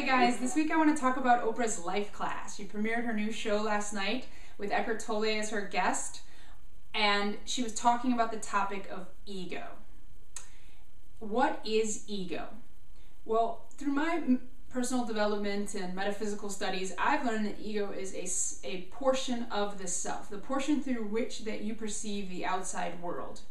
guys, this week I want to talk about Oprah's Life Class. She premiered her new show last night with Eckhart Tolle as her guest, and she was talking about the topic of ego. What is ego? Well, through my personal development and metaphysical studies, I've learned that ego is a portion of the self, the portion through which that you perceive the outside world.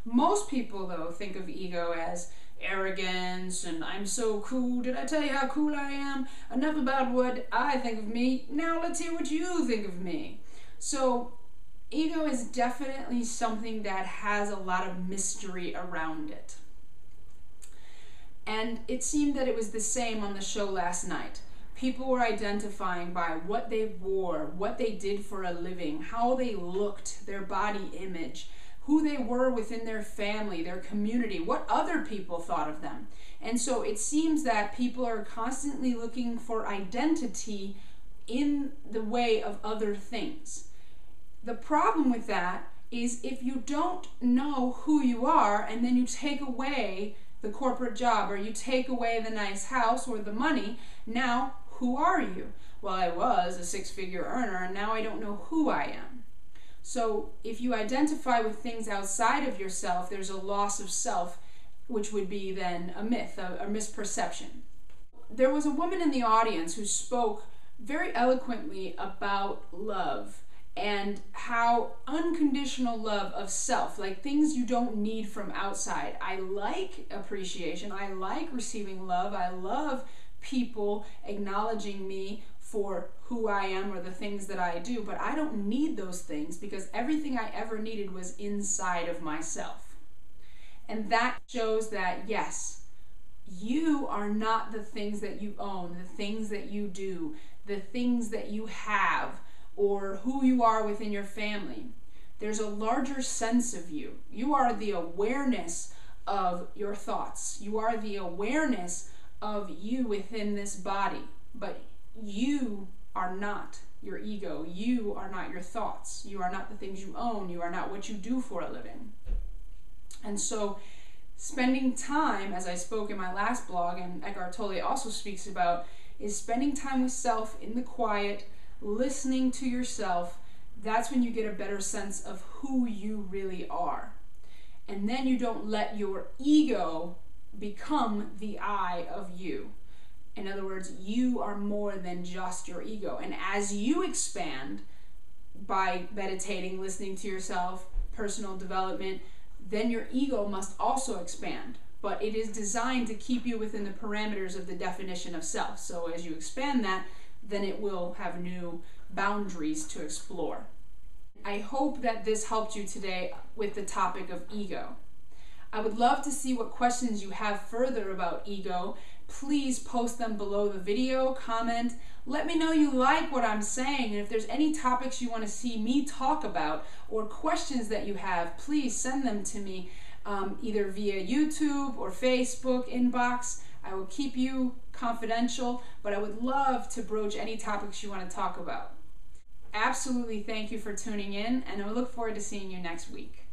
Most people, though, think of ego as arrogance and I'm so cool. Did I tell you how cool I am? Enough about what I think of me. Now let's hear what you think of me. So ego is definitely something that has a lot of mystery around it. And it seemed that it was the same on the show last night. People were identifying by what they wore, what they did for a living, how they looked, their body image, who they were within their family, their community, what other people thought of them. And so it seems that people are constantly looking for identity in the way of other things. The problem with that is if you don't know who you are and then you take away the corporate job or you take away the nice house or the money, now who are you? Well, I was a six-figure earner and now I don't know who I am. So if you identify with things outside of yourself, there's a loss of self, which would be then a myth, a misperception. There was a woman in the audience who spoke very eloquently about love and how unconditional love of self, like things you don't need from outside. I like appreciation. I like receiving love. I love people acknowledging me for who I am or the things that I do, but I don't need those things because everything I ever needed was inside of myself. And that shows that, yes, you are not the things that you own, the things that you do, the things that you have, or who you are within your family. There's a larger sense of you. You are the awareness of your thoughts. You are the awareness of you within this body, but you are not your ego. You are not your thoughts. You are not the things you own. You are not what you do for a living. And so spending time, as I spoke in my last blog, and Eckhart Tolle also speaks about, is spending time with self in the quiet, listening to yourself. That's when you get a better sense of who you really are. And then you don't let your ego become the I of you. In other words, you are more than just your ego. And as you expand by meditating, listening to yourself, personal development, then your ego must also expand. But it is designed to keep you within the parameters of the definition of self. So as you expand that, then it will have new boundaries to explore. I hope that this helped you today with the topic of ego. I would love to see what questions you have further about ego. Please post them below the video, comment. Let me know you like what I'm saying, and if there's any topics you want to see me talk about or questions that you have, please send them to me either via YouTube or Facebook inbox. I will keep you confidential, but I would love to broach any topics you want to talk about. Absolutely, thank you for tuning in, and I look forward to seeing you next week.